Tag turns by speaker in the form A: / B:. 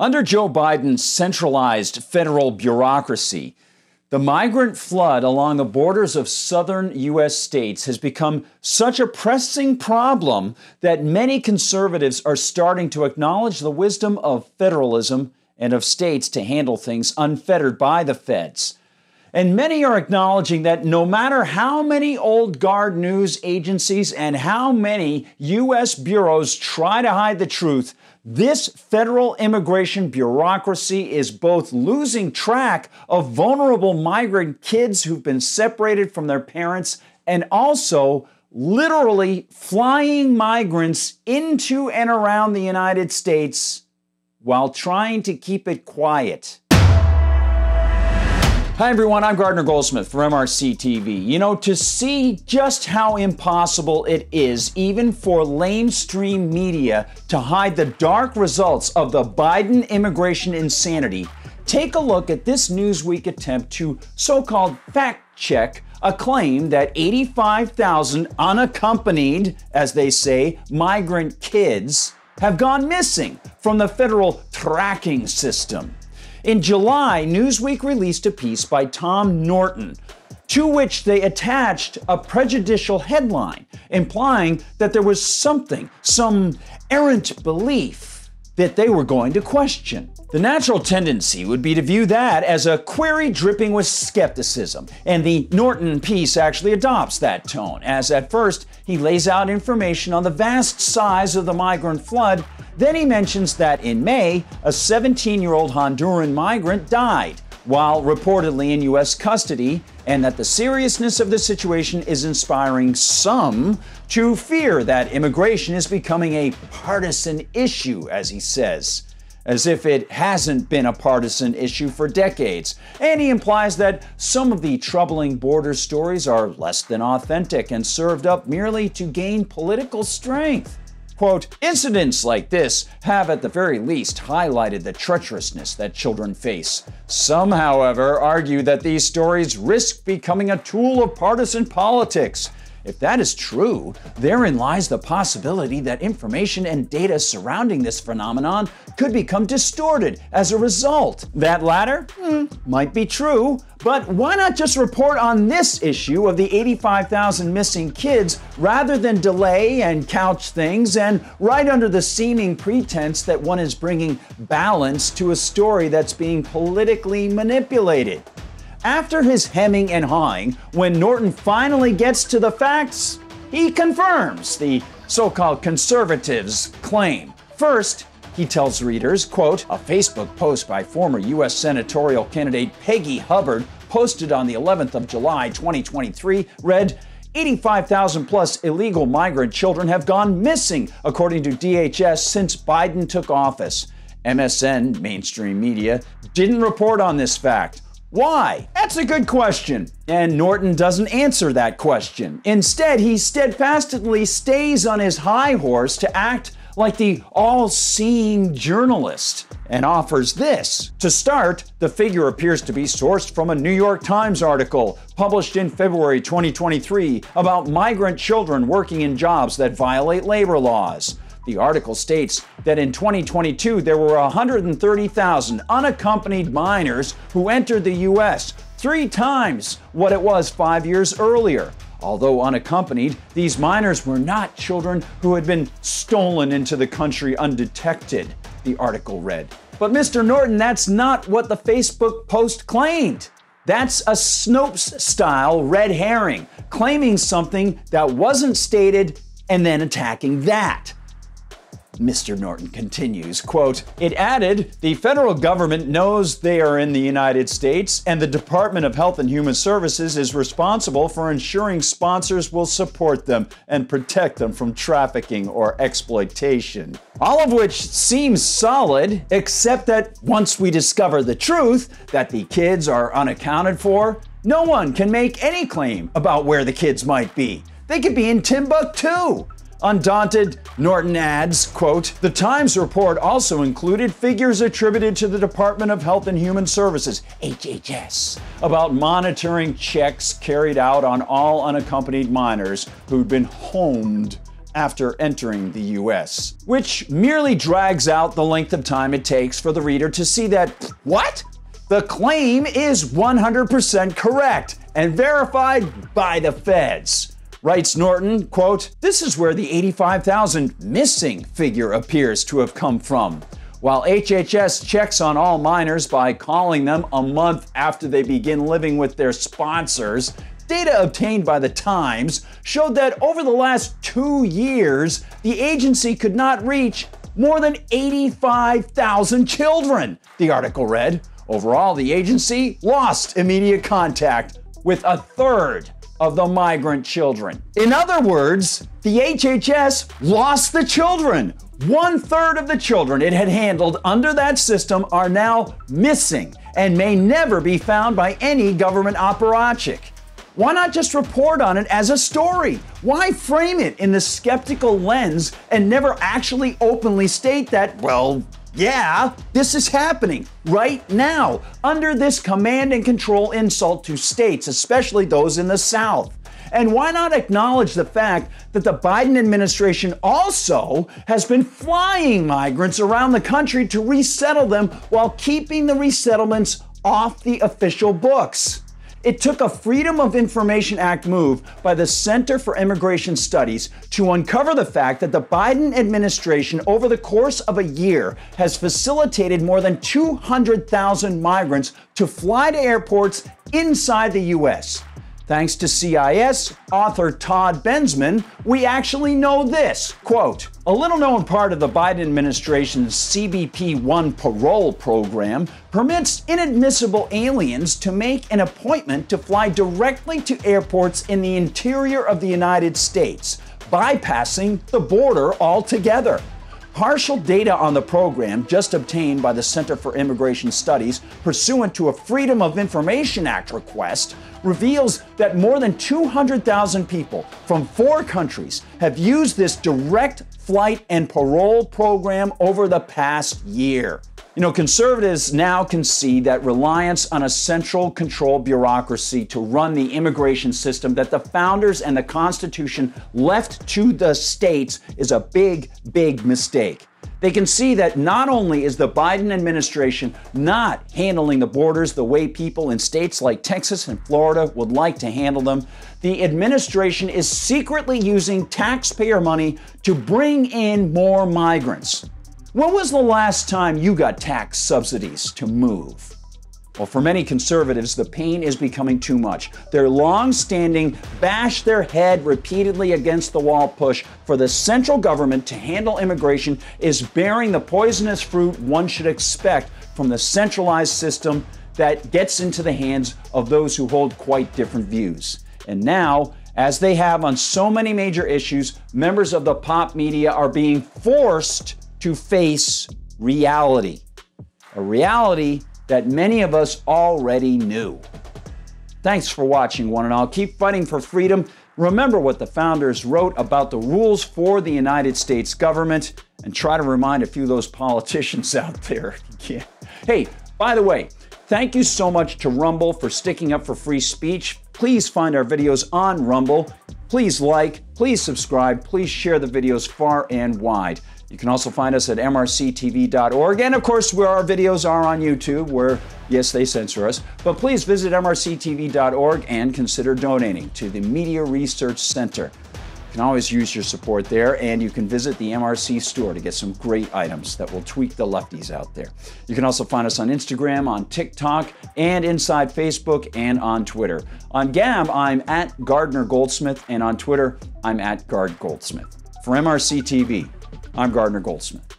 A: Under Joe Biden's centralized federal bureaucracy, the migrant flood along the borders of southern U.S. states has become such a pressing problem that many conservatives are starting to acknowledge the wisdom of federalism and of states to handle things unfettered by the feds. And many are acknowledging that no matter how many old guard news agencies and how many U.S. bureaus try to hide the truth, this federal immigration bureaucracy is both losing track of vulnerable migrant kids who've been separated from their parents and also literally flying migrants into and around the United States while trying to keep it quiet. Hi everyone, I'm Gardner Goldsmith for MRCTV. You know, to see just how impossible it is, even for lamestream media, to hide the dark results of the Biden immigration insanity, take a look at this Newsweek attempt to so-called fact-check a claim that 85,000 unaccompanied, as they say, migrant kids have gone missing from the federal tracking system. In July, Newsweek released a piece by Tom Norton, to which they attached a prejudicial headline, implying that there was some errant belief that they were going to question. The natural tendency would be to view that as a query dripping with skepticism, and the Norton piece actually adopts that tone, as at first he lays out information on the vast size of the migrant flood. Then he mentions that in May, a 17-year-old Honduran migrant died while reportedly in U.S. custody, and that the seriousness of the situation is inspiring some to fear that immigration is becoming a partisan issue, as he says, as if it hasn't been a partisan issue for decades. And he implies that some of the troubling border stories are less than authentic and served up merely to gain political strength. Quote, incidents like this have at the very least highlighted the treacherousness that children face. Some, however, argue that these stories risk becoming a tool of partisan politics. If that is true, therein lies the possibility that information and data surrounding this phenomenon could become distorted as a result. That latter might be true, but why not just report on this issue of the 85,000 missing kids rather than delay and couch things and right under the seeming pretense that one is bringing balance to a story that's being politically manipulated? After his hemming and hawing, when Norton finally gets to the facts, he confirms the so-called conservatives' claim. First, he tells readers, quote, a Facebook post by former U.S. senatorial candidate Peggy Hubbard, posted on the 11th of July, 2023, read, 85,000 plus illegal migrant children have gone missing, according to DHS, since Biden took office. MSN, mainstream media, didn't report on this fact. Why? That's a good question. And Norton doesn't answer that question. Instead, he steadfastly stays on his high horse to act like the all-seeing journalist and offers this. To start, the figure appears to be sourced from a New York Times article published in February 2023 about migrant children working in jobs that violate labor laws. The article states that in 2022, there were 130,000 unaccompanied minors who entered the U.S., 3 times what it was 5 years earlier. Although unaccompanied, these minors were not children who had been stolen into the country undetected, the article read. But Mr. Norton, that's not what the Facebook post claimed. That's a Snopes-style red herring, claiming something that wasn't stated and then attacking that. Mr. Norton continues, quote, it added, the federal government knows they are in the United States, and the Department of Health and Human Services is responsible for ensuring sponsors will support them and protect them from trafficking or exploitation. All of which seems solid, except that once we discover the truth, that the kids are unaccounted for, no one can make any claim about where the kids might be. They could be in Timbuktu. Undaunted, Norton adds, quote, the Times report also included figures attributed to the Department of Health and Human Services, HHS, about monitoring checks carried out on all unaccompanied minors who'd been homed after entering the US, which merely drags out the length of time it takes for the reader to see that, what? The claim is 100% correct and verified by the feds. Writes Norton, quote, "This is where the 85,000 missing figure appears to have come from. While HHS checks on all minors by calling them a month after they begin living with their sponsors, data obtained by the Times showed that over the last 2 years, the agency could not reach more than 85,000 children," the article read. Overall, the agency lost immediate contact with a third of the migrant children. In other words, the HHS lost the children. 1/3 of the children it had handled under that system are now missing and may never be found by any government apparatchik. Why not just report on it as a story? Why frame it in the skeptical lens and never actually openly state that, well, yeah, this is happening right now under this command and control insult to states, especially those in the South? And why not acknowledge the fact that the Biden administration also has been flying migrants around the country to resettle them while keeping the resettlements off the official books? It took a Freedom of Information Act move by the Center for Immigration Studies to uncover the fact that the Biden administration over the course of a year has facilitated more than 200,000 migrants to fly to airports inside the U.S. Thanks to CIS author Todd Bensman, we actually know this, quote, "A little-known part of the Biden administration's CBP-1 parole program permits inadmissible aliens to make an appointment to fly directly to airports in the interior of the United States, bypassing the border altogether. Partial data on the program, just obtained by the Center for Immigration Studies pursuant to a Freedom of Information Act request, reveals that more than 200,000 people from 4 countries have used this direct flight and parole program over the past year." You know, conservatives now concede that reliance on a central control bureaucracy to run the immigration system that the founders and the Constitution left to the states is a big, big mistake. They can see that not only is the Biden administration not handling the borders the way people in states like Texas and Florida would like to handle them, the administration is secretly using taxpayer money to bring in more migrants. When was the last time you got tax subsidies to move? Well, for many conservatives, the pain is becoming too much. Their long-standing bash their head repeatedly against the wall push for the central government to handle immigration is bearing the poisonous fruit one should expect from the centralized system that gets into the hands of those who hold quite different views. And now, as they have on so many major issues, members of the pop media are being forced to face reality. A reality that many of us already knew. Thanks for watching, one and all. Keep fighting for freedom. Remember what the founders wrote about the rules for the United States government, and try to remind a few of those politicians out there. Yeah. Hey, by the way, thank you so much to Rumble for sticking up for free speech. Please find our videos on Rumble. Please like, please subscribe, please share the videos far and wide. You can also find us at MRCTV.org, and of course, where our videos are on YouTube, where, yes, they censor us. But please visit MRCTV.org and consider donating to the Media Research Center. You can always use your support there, and you can visit the MRC Store to get some great items that will tweak the lefties out there. You can also find us on Instagram, on TikTok, and inside Facebook and on Twitter. On Gab, I'm at Gardner Goldsmith, and on Twitter, I'm at Gard Goldsmith. For MRC TV, I'm Gardner Goldsmith.